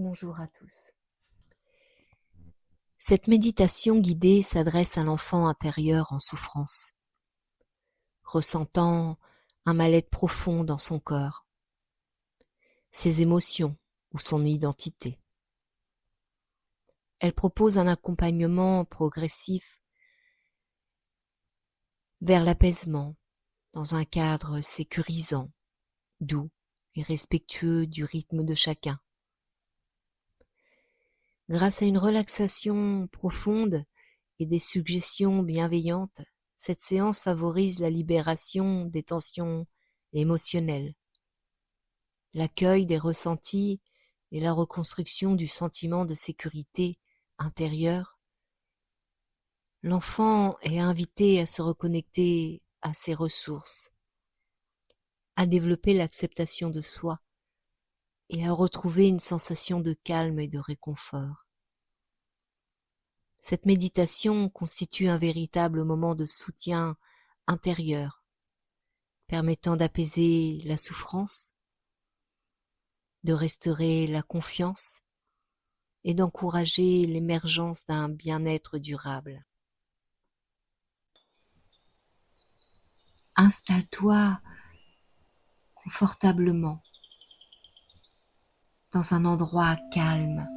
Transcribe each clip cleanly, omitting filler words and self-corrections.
Bonjour à tous. Cette méditation guidée s'adresse à l'enfant intérieur en souffrance, ressentant un mal-être profond dans son corps, ses émotions ou son identité. Elle propose un accompagnement progressif vers l'apaisement dans un cadre sécurisant, doux et respectueux du rythme de chacun. Grâce à une relaxation profonde et des suggestions bienveillantes, cette séance favorise la libération des tensions émotionnelles, l'accueil des ressentis et la reconstruction du sentiment de sécurité intérieure. L'enfant est invité à se reconnecter à ses ressources, à développer l'acceptation de soi et à retrouver une sensation de calme et de réconfort. Cette méditation constitue un véritable moment de soutien intérieur, permettant d'apaiser la souffrance, de restaurer la confiance et d'encourager l'émergence d'un bien-être durable. Installe-toi confortablement dans un endroit calme,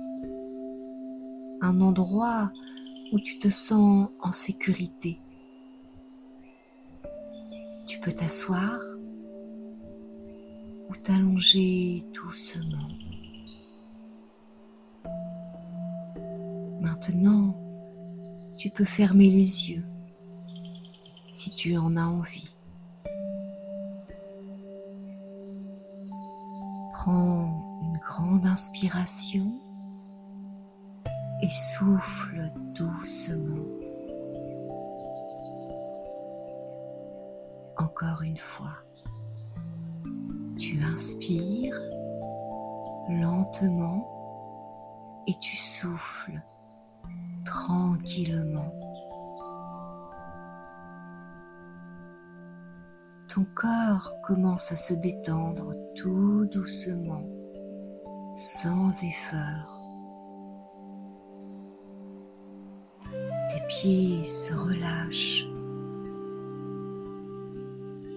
un endroit où tu te sens en sécurité. Tu peux t'asseoir ou t'allonger doucement. Maintenant, tu peux fermer les yeux si tu en as envie. Prends une grande inspiration et souffle doucement. Encore une fois, tu inspires lentement et tu souffles tranquillement. Ton corps commence à se détendre tout doucement, sans effort. Tes pieds se relâchent.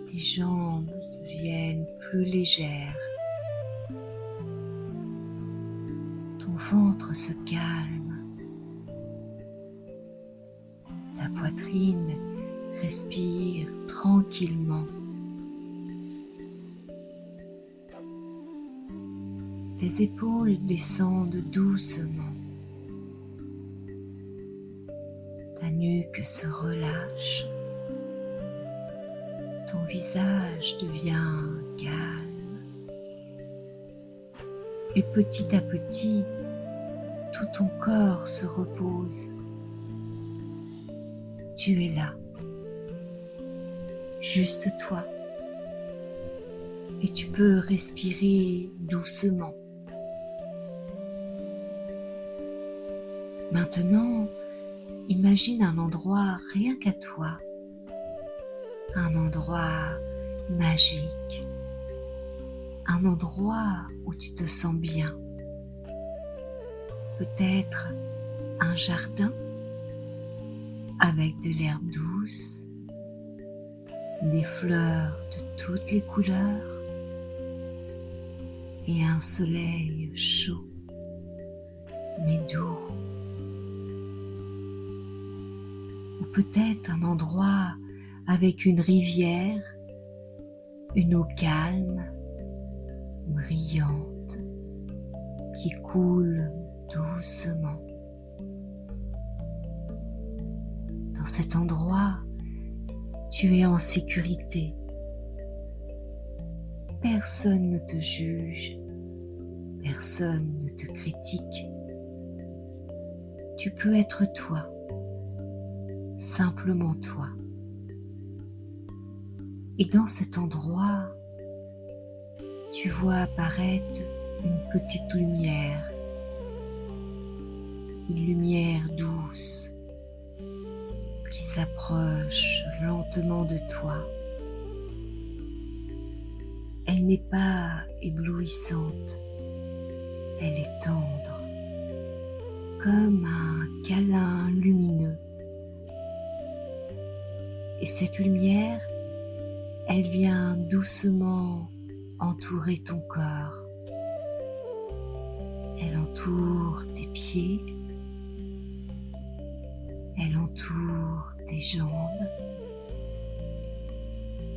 Tes jambes deviennent plus légères. Ton ventre se calme. Ta poitrine respire tranquillement. Tes épaules descendent doucement. Ta nuque se relâche. Ton visage devient calme. Et petit à petit, tout ton corps se repose. Tu es là, juste toi. Et tu peux respirer doucement. Maintenant, imagine un endroit rien qu'à toi, un endroit magique, un endroit où tu te sens bien. Peut-être un jardin avec de l'herbe douce, des fleurs de toutes les couleurs et un soleil chaud mais doux. Ou peut-être un endroit avec une rivière, une eau calme, brillante, qui coule doucement. Dans cet endroit, tu es en sécurité. Personne ne te juge, personne ne te critique. Tu peux être toi, simplement toi. Et dans cet endroit, tu vois apparaître une petite lumière, une lumière douce qui s'approche lentement de toi. Elle n'est pas éblouissante, Elle est tendre, comme un câlin lumineux. Et cette lumière, elle vient doucement entourer ton corps. Elle entoure tes pieds, elle entoure tes jambes,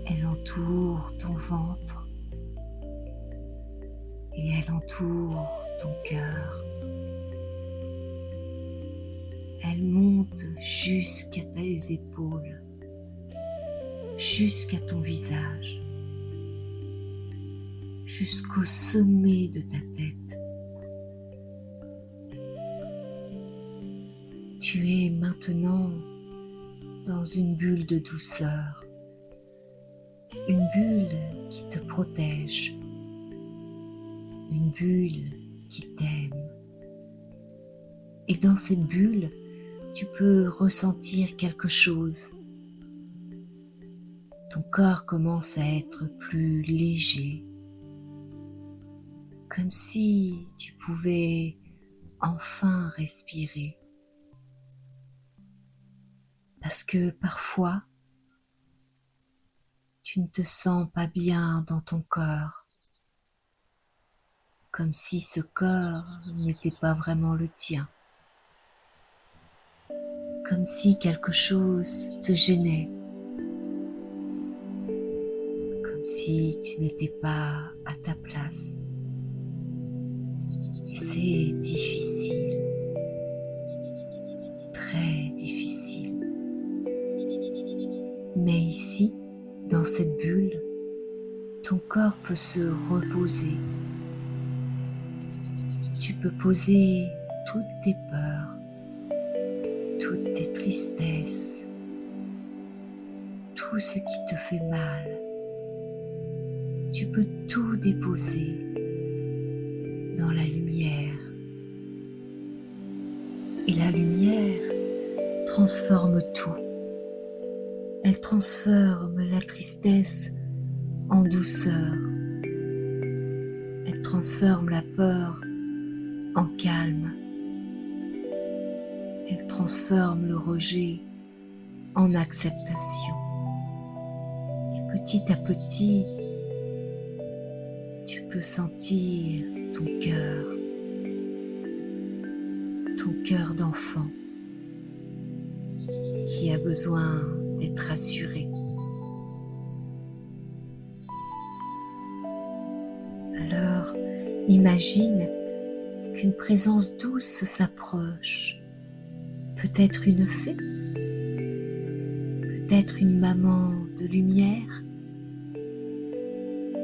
elle entoure ton ventre et elle entoure ton cœur. Elle monte jusqu'à tes épaules, jusqu'à ton visage, jusqu'au sommet de ta tête. Tu es maintenant dans une bulle de douceur, une bulle qui te protège, une bulle qui t'aime. Et dans cette bulle, tu peux ressentir quelque chose. Ton corps commence à être plus léger, comme si tu pouvais enfin respirer. Parce que parfois, tu ne te sens pas bien dans ton corps, comme si ce corps n'était pas vraiment le tien, comme si quelque chose te gênait, comme si tu n'étais pas à ta place. Et c'est difficile, très difficile. Mais ici, dans cette bulle, ton corps peut se reposer. Tu peux poser toutes tes peurs, toutes tes tristesses, tout ce qui te fait mal. Tu peux tout déposer dans la lumière. Et la lumière transforme tout. Elle transforme la tristesse en douceur. Elle transforme la peur en calme. Elle transforme le rejet en acceptation. Et petit à petit, tu peux sentir ton cœur d'enfant qui a besoin d'être rassuré. Alors, imagine qu'une présence douce s'approche. Peut-être une fée, peut-être une maman de lumière,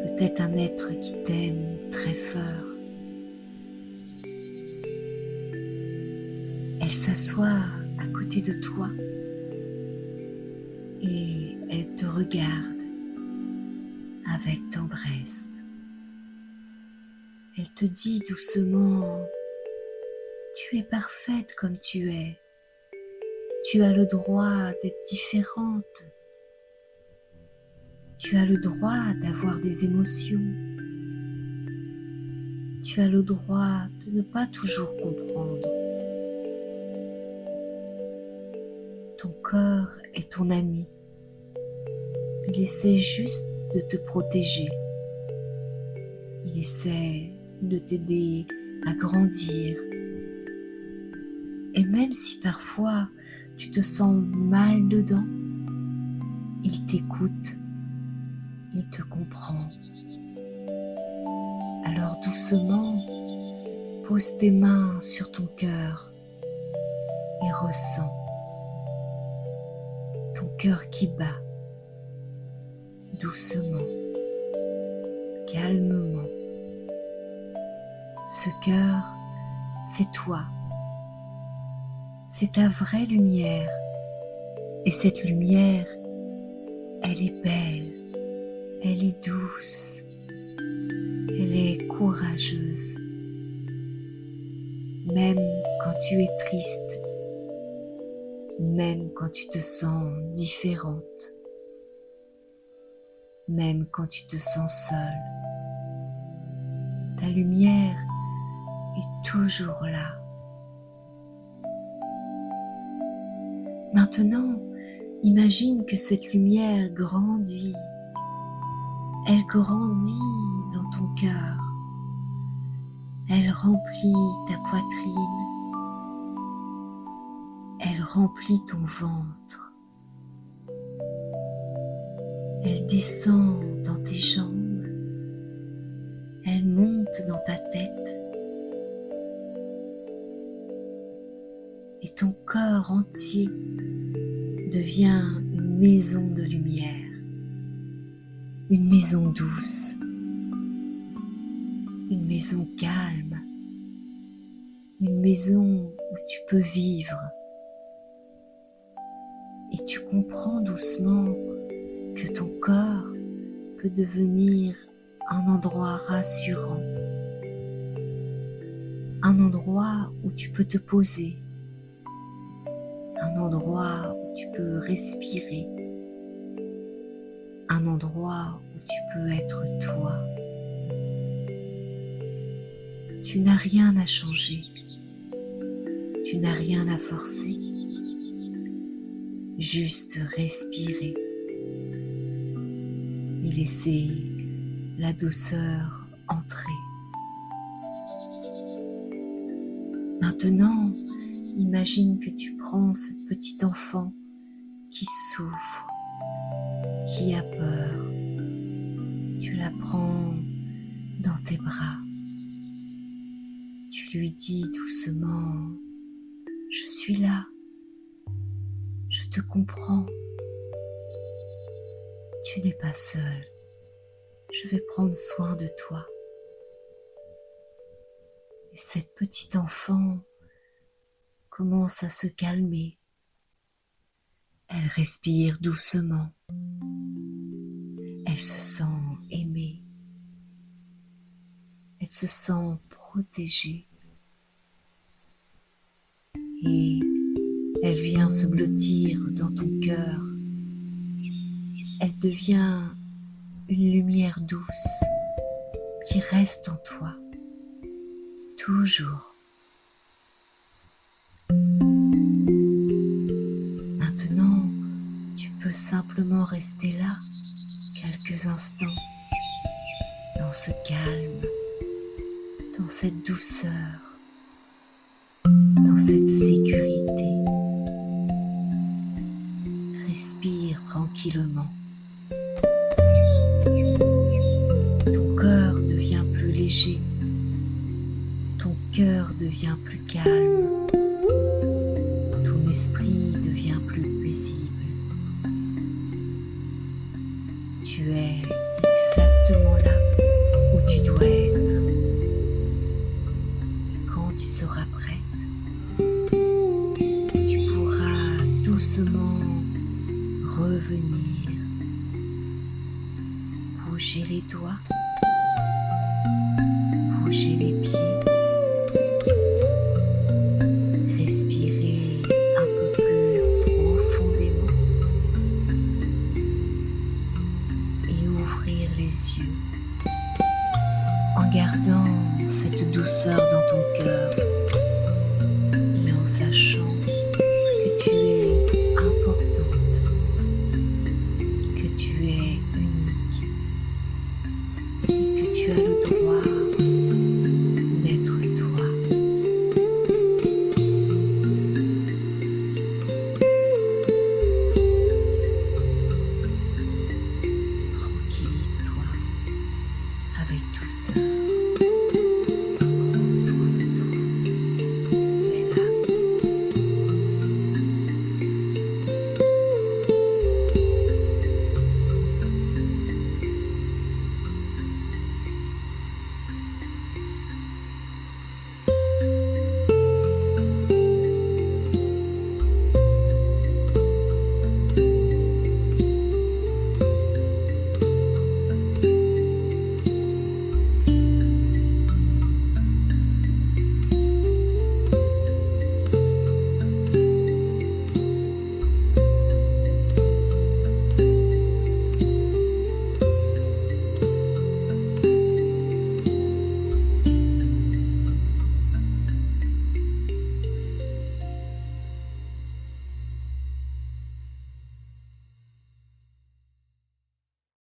peut-être un être qui t'aime très fort. Elle s'assoit à côté de toi et elle te regarde avec tendresse. Elle te dit doucement: tu es parfaite comme tu es. Tu as le droit d'être différente. Tu as le droit d'avoir des émotions. Tu as le droit de ne pas toujours comprendre. Ton corps est ton ami. Il essaie juste de te protéger. Il essaie de t'aider à grandir. Et même si parfois tu te sens mal dedans, il t'écoute, il te comprend. Alors doucement, pose tes mains sur ton cœur et ressens ton cœur qui bat doucement, calmement. Ce cœur, c'est toi. C'est ta vraie lumière. Et cette lumière, elle est belle, elle est douce, elle est courageuse. Même quand tu es triste, même quand tu te sens différente, même quand tu te sens seule, ta lumière est toujours là. Maintenant, imagine que cette lumière grandit. Elle grandit dans ton cœur. Elle remplit ta poitrine. Elle remplit ton ventre. Elle descend dans tes jambes. Elle monte dans ta tête. Et ton corps entier devient une maison de lumière. Une maison douce, une maison calme, une maison où tu peux vivre. Et tu comprends doucement que ton corps peut devenir un endroit rassurant, un endroit où tu peux te poser, un endroit où tu peux respirer, un endroit où tu peux être toi. Tu n'as rien à changer, tu n'as rien à forcer, juste respirer et laisser la douceur entrer. Maintenant, imagine que tu prends cette petite enfant qui souffre, qui a peur. Tu la prends dans tes bras. Tu lui dis doucement, « Je suis là, je te comprends. Tu n'es pas seul, je vais prendre soin de toi. » Et cette petite enfant commence à se calmer. Elle respire doucement. Elle se sent aimée. Elle se sent protégée. Et elle vient se blottir dans ton cœur. Elle devient une lumière douce qui reste en toi, toujours. Maintenant, tu peux simplement rester là quelques instants, dans ce calme, dans cette douceur, dans cette sécurité. Respire tranquillement. Ton corps devient plus léger, ton cœur devient plus calme, ton esprit devient plus paisible. Tu es exactement là où tu dois être. Et quand tu seras prête, tu pourras doucement revenir, bouger les doigts, bouger les pieds, respirer un peu plus profondément et ouvrir les yeux en gardant cette douceur dans ton cœur et en sachant que tu es importante, que tu es unique et que tu as le droit d'être toi. Tranquillise-toi avec douceur.